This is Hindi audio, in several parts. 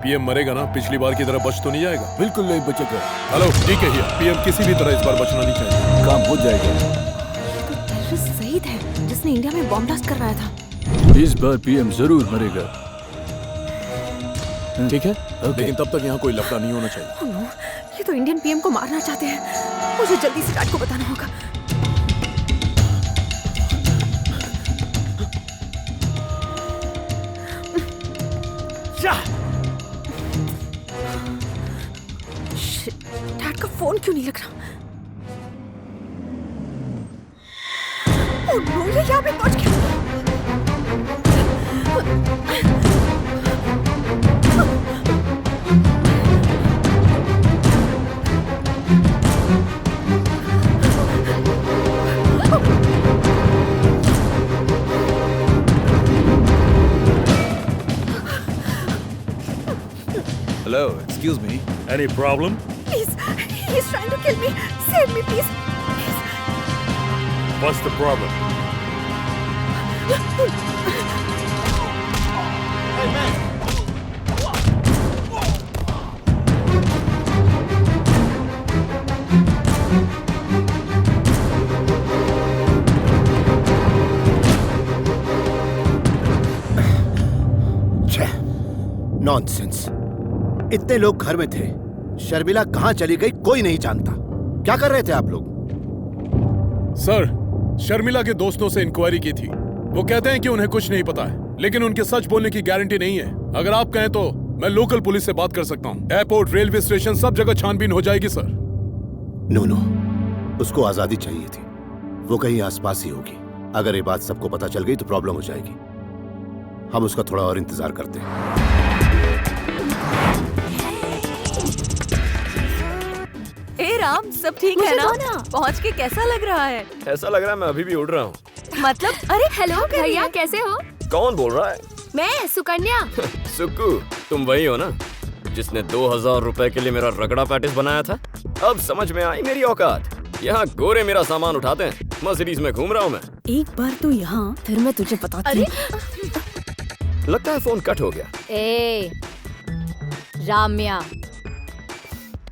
पीएम मरेगा ना, पिछली बार की तरह बच तो नहीं जाएगा? बिल्कुल नहीं बचेगा। हेलो, ठीक है हियर। पीएम किसी भी तरह इस बार बचना नहीं चाहिए। काम हो जाएगा। तो टेररिस्ट सईद है जिसने इंडिया में बॉम्ब ब्लास्ट करवाया था। इस बार पीएम जरूर मरेगा। ठीक है, लेकिन तब तक यहाँ कोई लफड़ा नहीं होना चाहिए। Oh no, ये तो इंडियन पीएम को मारना चाहते हैं। मुझे जल्दी से डैड को बताना होगा। डैड का फोन क्यों नहीं लग रहा? ओह नो, ये यहाँ पे पहुंच गया। Hello, excuse me. Any problem? Please, he's trying to kill me. Save me, please. What's the problem? Nonsense. इतने लोग घर में थे, शर्मिला कहां चली गई कोई नहीं जानता। क्या कर रहे थे आप लोग? सर, शर्मिला के दोस्तों से इंक्वायरी की थी। वो कहते हैं कि उन्हें कुछ नहीं पता है, लेकिन उनके सच बोलने की गारंटी नहीं है। अगर आप कहें तो मैं लोकल पुलिस से बात कर सकता हूँ। एयरपोर्ट, रेलवे स्टेशन, सब जगह छानबीन हो जाएगी सर। नो, उसको आजादी चाहिए थी। वो कहीं आसपास ही होगी। अगर ये बात सबको पता चल गई तो प्रॉब्लम हो जाएगी। हम उसका थोड़ा और इंतजार करते हैं। ए राम, सब ठीक है ना? पहुंच के कैसा लग रहा है? ऐसा लग रहा है मैं अभी भी उड़ रहा हूँ। मतलब, अरे हेलो भैया, कैसे हो? कौन बोल रहा है? मैं सुकन्या। सुक्कू, तुम वही हो ना जिसने 2000 रुपए के लिए मेरा रगड़ा पैटिस बनाया था? अब समझ में आई मेरी औकात। यहाँ गोरे मेरा सामान उठाते हैं, मर्सिडीज में घूम रहा हूँ मैं। एक बार तो यहाँ, फिर मैं तुझे बताती हूँ। लगता है फोन कट हो गया। ए राम्या,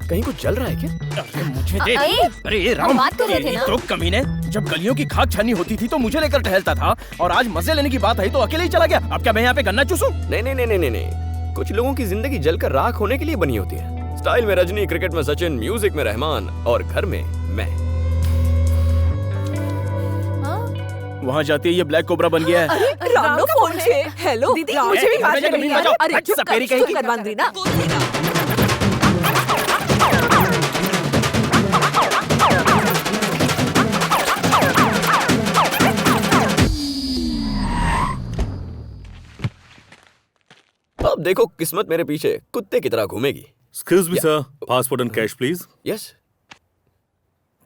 कहीं कुछ चल रहा है क्या? अरे मुझे दे। अरे ये हम बात कर रहे थे ना? तो कमीने, जब गलियों की खाक छानी होती थी तो मुझे लेकर टहलता था, और आज मजे लेने की बात आई तो अकेले ही चला गया। अब क्या मैं यहाँ पे गन्ना चूसूं? नहीं। कुछ लोगों की जिंदगी जलकर राख होने के लिए बनी होती है। स्टाइल में रजनी, क्रिकेट में सचिन, म्यूजिक में रहमान और घर में मैं। वहाँ जाती है ये ब्लैक कोबरा बन गया है। अरे राम का फोन छे। हेलो दीदी, मुझे भी बात करनी है। अरे चुप सपेरी कर, कहीं चुप कर बांद्रीना। अब देखो किस्मत मेरे पीछे कुत्ते की तरह घूमेगी। Excuse me, sir. Passport and cash, please. Yes,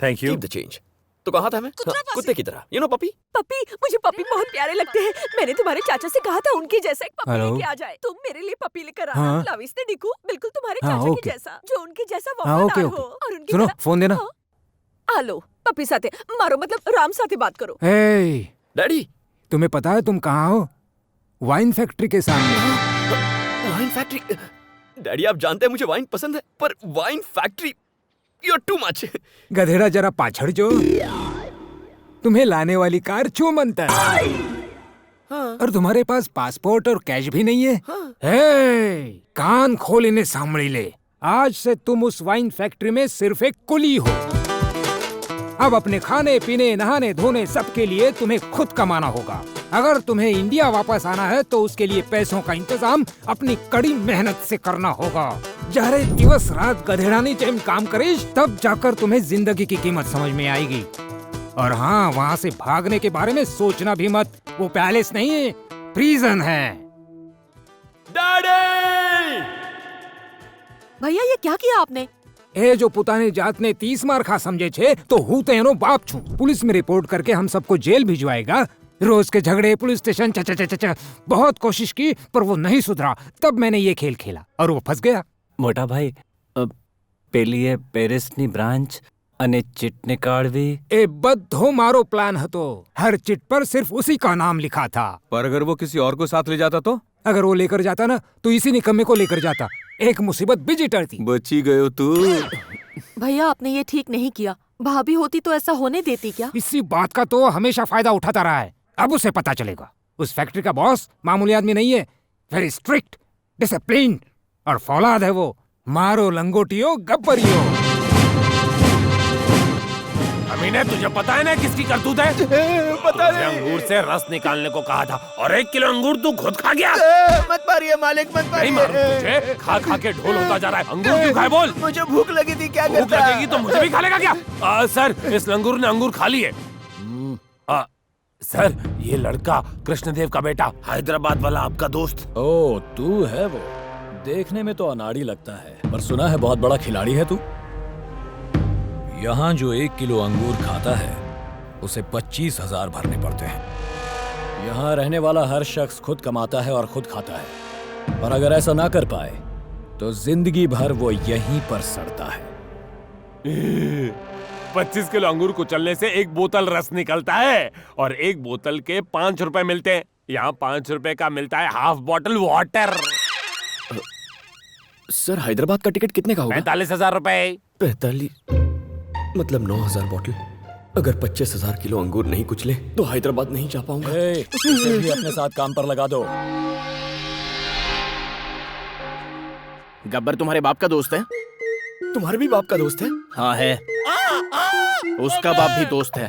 Thank you. Keep the change. तो कहा था मैं? हाँ, कुत्ते की तरह, यू नो पपी। पपी, मुझे पपी बहुत प्यारे लगते हैं। मैंने तुम्हारे चाचा से कहा था उनके जैसा एक पपी लेके आ जाए। तुम मेरे लिए पपी लेकर आना। हाँ। लाविस ने डिकू, बिल्कुल तुम्हारे हाँ, चाचा ओके। के जैसा, जो उनके जैसा हाँ, ओके, वफादार हो ओके। और उनकी सुनो, तरह- फोन देना। हाँ। हेलो, पपी साथे मारो, मतलब राम साथे बात करो। हे, डैडी, तुम्हें पता है तुम कहाँ हो? वाइन फैक्ट्री के सामने। Wine factory. डैडी, आप जानते हैं मुझे वाइन पसंद है, पर wine factory, you are too much. गधेड़ा जरा पाछड़ जो। तुम्हें लाने वाली कार चूमंतर। और तुम्हारे पास पासपोर्ट और कैश भी नहीं है। हे, कान खोल इन्हें सांभળી ले। आज से तुम उस वाइन फैक्ट्री में सिर्फ एक कुली हो। अब अपने खाने पीने, नहाने धोने सबके लिए तुम्हें खुद कमाना होगा। अगर तुम्हें इंडिया वापस आना है तो उसके लिए पैसों का इंतजाम अपनी कड़ी मेहनत से करना होगा। जहरे दिवस रात गधेड़ानी टाइम काम करीश, तब जाकर तुम्हें जिंदगी की कीमत समझ में आएगी। और हाँ, वहाँ से भागने के बारे में सोचना भी मत। वो पैलेस नहीं है, प्रिजन है। डैडी! भैया, ये क्या किया आपने? ए जो पुताने जात ने 30 मार खा समझे छे तो हूँ तो एनो बाप छू। पुलिस में रिपोर्ट करके हम सबको जेल भिजवाएगा। रोज के झगड़े, पुलिस स्टेशन, च बहुत कोशिश की पर वो नहीं सुधरा। तब मैंने ये खेल खेला और वो फंस गया। મોટા ભાઈ પેલી પેરિસની બ્રાન્ચ અને ચીટને કાઢવી ए बद्धो मारो प्लान हतो। हर चिट पर सिर्फ उसी का नाम लिखा था। पर अगर वो किसी और को साथ ले जाता तो? अगर वो लेकर जाता ना तो इसी निकम्मे को लेकर जाता, एक मुसीबत बिजी टरती। बची गयो तू। भैया आपने ये ठीक नहीं किया, भाभी होती तो ऐसा होने देती क्या? इसी बात का तो हमेशा फायदा उठाता रहा है, अब उसे पता चलेगा। उस फैक्ट्री का बॉस मामूली आदमी नहीं है, वेरी स्ट्रिक्ट, डिसिप्लिन और फौलाद है वो। मारो लंगोटियो गब्बरियो। अमीने तुझे पता है ना किसकी करतूत है? पता नहीं। अंगूर से रस निकालने को कहा था और 1 किलो अंगूर तू खुद खा गया। मत मारिए मालिक, मत मारिए। नहीं मारूं तुझे, खा खा के ढोल होता जा रहा है। अंगूर क्यों खाए बोल? मुझे भूख लगी थी, क्या भूख करता? लगेगी तो मुझे भी खा लेगा क्या? सर, इस लंगूर ने अंगूर खा लिए। सर, ये लड़का कृष्णदेव का बेटा, हैदराबाद वाला आपका दोस्त। ओ, तू है वो। देखने में तो अनाड़ी लगता है, पर सुना है बहुत बड़ा खिलाड़ी है तू। यहाँ जो 1 किलो अंगूर खाता है उसे 25,000 भरने पड़ते हैं। यहाँ रहने वाला हर शख्स खुद कमाता है और खुद खाता है, और अगर ऐसा ना कर पाए तो जिंदगी भर वो यहीं पर सड़ता है। 25 किलो अंगूर कुचलने से 1 बोतल रस निकलता है और 1 बोतल के 5 रुपए मिलते हैं। यहाँ 5 रुपए का मिलता है half bottle water. Sir, Hyderabad का टिकट कितने का होगा? 45,000 रुपए। 45 मतलब 9,000 बॉटल। अगर 25,000 किलो अंगूर नहीं कुचले तो हैदराबाद नहीं जा पाऊंगा। इसे भी अपने साथ काम पर लगा दो। गब्बर तुम्हारे बाप का दोस्त है? तुम्हारे भी बाप का दोस्त है? हाँ है। उसका बाप भी दोस्त है।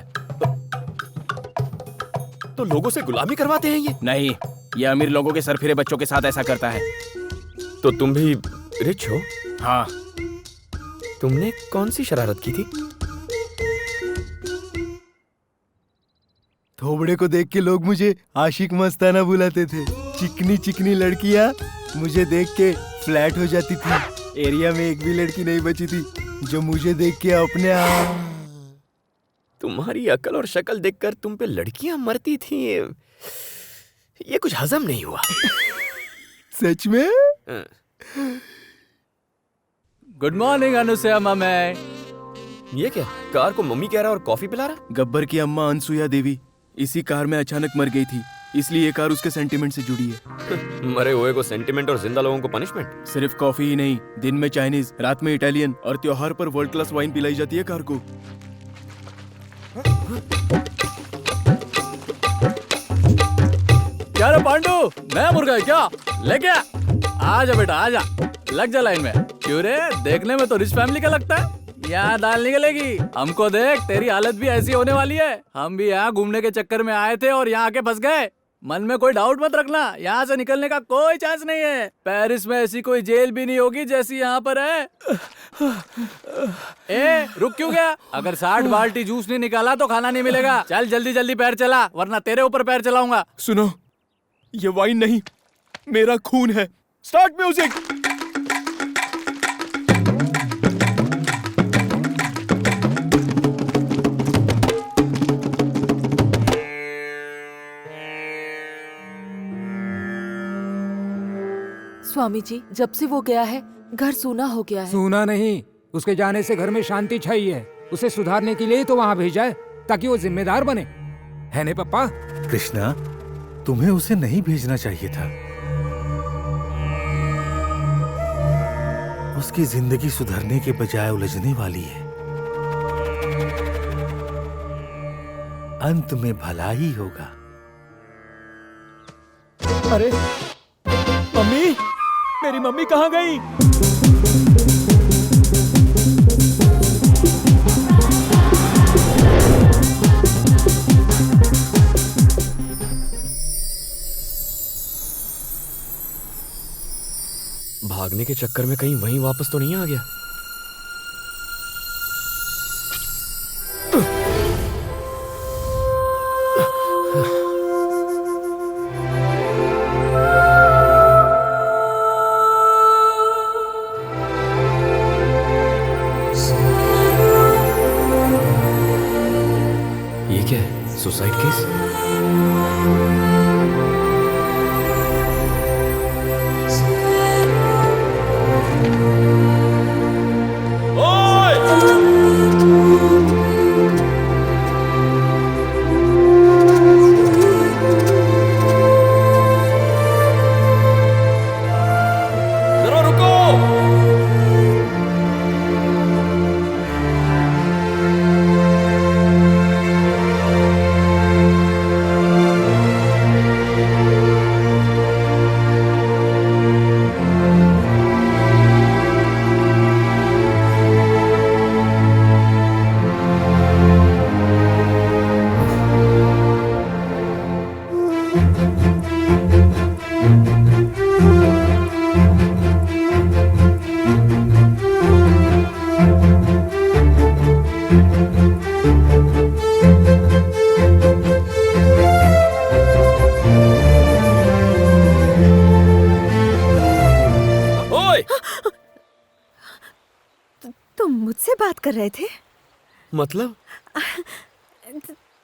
तो लोगों से गुलामी करवाते हैं ये? नहीं, ये अमीर लोगों के सरफिरे बच्चों के साथ ऐसा करता है। तो तुम भी रिच हो? हाँ। तुमने कौन सी शरारत की थी? थोबड़े को देख के लोग मुझे आशिक मस्ताना बुलाते थे। चिकनी चिकनी लड़कियां मुझे देख के फ्लैट हो जाती थी। एरिया में एक भी लड़की नहीं बची थी जो मुझे देख के अपने आप। तुम्हारी अकल और शक्ल देखकर तुम पे लड़कियां मरती थी, ये कुछ हजम नहीं हुआ। सच में? Good morning Anusuya mummy. ये क्या, कार को मम्मी कह रहा है और कॉफी पिला रहा? गब्बर की अम्मा अनसुया देवी इसी कार में अचानक मर गई थी, इसलिए ये कार उसके सेंटिमेंट से जुड़ी है। मरे हुए को सेंटिमेंट और जिंदा लोगों को पनिशमेंट? सिर्फ कॉफी ही नहीं, दिन में चाइनीज, रात में इटालियन और त्योहार पर वर्ल्ड क्लास वाइन पिलाई जाती है कार को। क्या रे पांडू, नया मुर्गा है क्या? लेके आजा बेटा, आजा, लग जा लाइन में। क्यों रे, देखने में तो रिच फैमिली का लगता है। यहाँ दाल निकलेगी। हमको देख, तेरी हालत भी ऐसी होने वाली है। हम भी यहाँ घूमने के चक्कर में आए थे और यहाँ आके फंस गए। मन में कोई डाउट मत रखना, यहाँ से निकलने का कोई चांस नहीं है। पेरिस में ऐसी कोई जेल भी नहीं होगी जैसी यहाँ पर है। ए, रुक क्यों गया? अगर 60 बाल्टी जूस नहीं निकाला तो खाना नहीं मिलेगा। चल जल्दी जल्दी पैर चला, वरना तेरे ऊपर पैर चलाऊंगा। सुनो, ये वाइन नहीं, मेरा खून है। Start music. स्वामी जी, जब से वो गया है घर सूना हो गया है। सूना नहीं, उसके जाने से घर में शांति छाई है। उसे सुधारने के लिए ही तो वहाँ भेजा है, ताकि वो जिम्मेदार बने, है नहीं पप्पा? कृष्णा, तुम्हें उसे नहीं भेजना चाहिए था। उसकी जिंदगी सुधरने के बजाय उलझने वाली है। अंत में भला ही होगा। अरे मम्मी, मेरी मम्मी कहाँ गई? भागने के चक्कर में कहीं वहीं वापस तो नहीं आ गया? ये क्या है, सुसाइड केस? मुझसे बात कर रहे थे? मतलब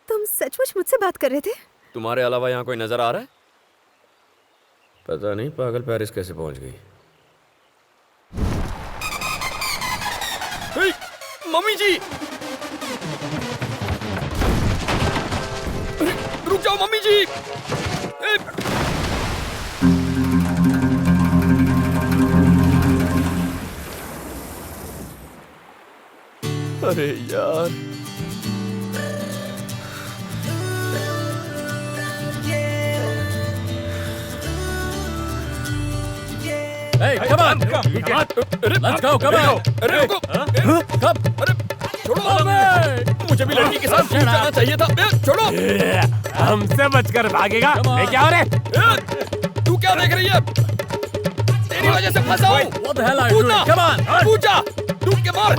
तुम सचमुच मुझसे बात कर रहे थे? तुम्हारे अलावा यहाँ कोई नजर आ रहा है? पता नहीं पागल पेरिस कैसे पहुंच गई। मम्मी जी, रुक जाओ मम्मी जी। अरे यार, Hey, come on! Let's go, come on! अरे रुको, Come! अरे छोड़ो, मुझे भी लड़की के साथ शूट करना चाहिए था। छोड़ो, हमसे बचकर भागेगा? ये क्या हो रहा है? तू क्या देख रही है? तेरी वजह से फंसा हूँ। What the hell are you doing? Come on! कूद जा, डूब के मार।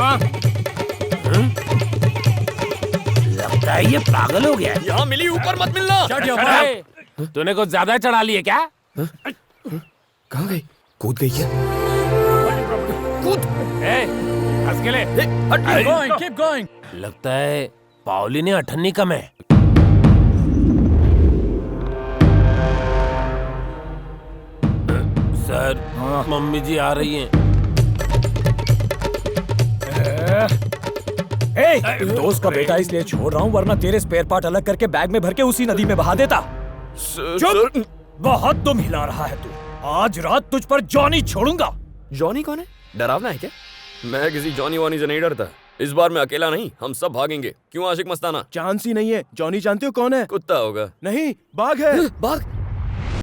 लगता है ये पागल हो गया। यहाँ मिली ऊपर मत मिलना। Shut your mouth! तूने कुछ ज्यादा चढ़ा लिए क्या? कहाँ गई? कूद गई क्या? कूद। हंस के ले। Keep going, keep going! लगता है पाओली ने अठन्नी कम है। सर, मम्मी जी आ रही हैं। दोस्त का बेटा इसलिए छोड़ रहा हूँ, वरना तेरे स्पेयर पार्ट अलग करके बैग में भर के उसी नदी में बहा देता। चुप! बहुत दुम हिला रहा है तू। आज रात तुझ पर जॉनी छोड़ूंगा। जॉनी कौन है? डरावना है क्या? मैं किसी जॉनी वॉनी से नहीं डरता। इस बार मैं अकेला नहीं, हम सब भागेंगे। क्यों आशिक मस्ताना? चांस ही नहीं है। जॉनी जानते हो कौन है? कुत्ता होगा। नहीं, बाघ है। बाघ?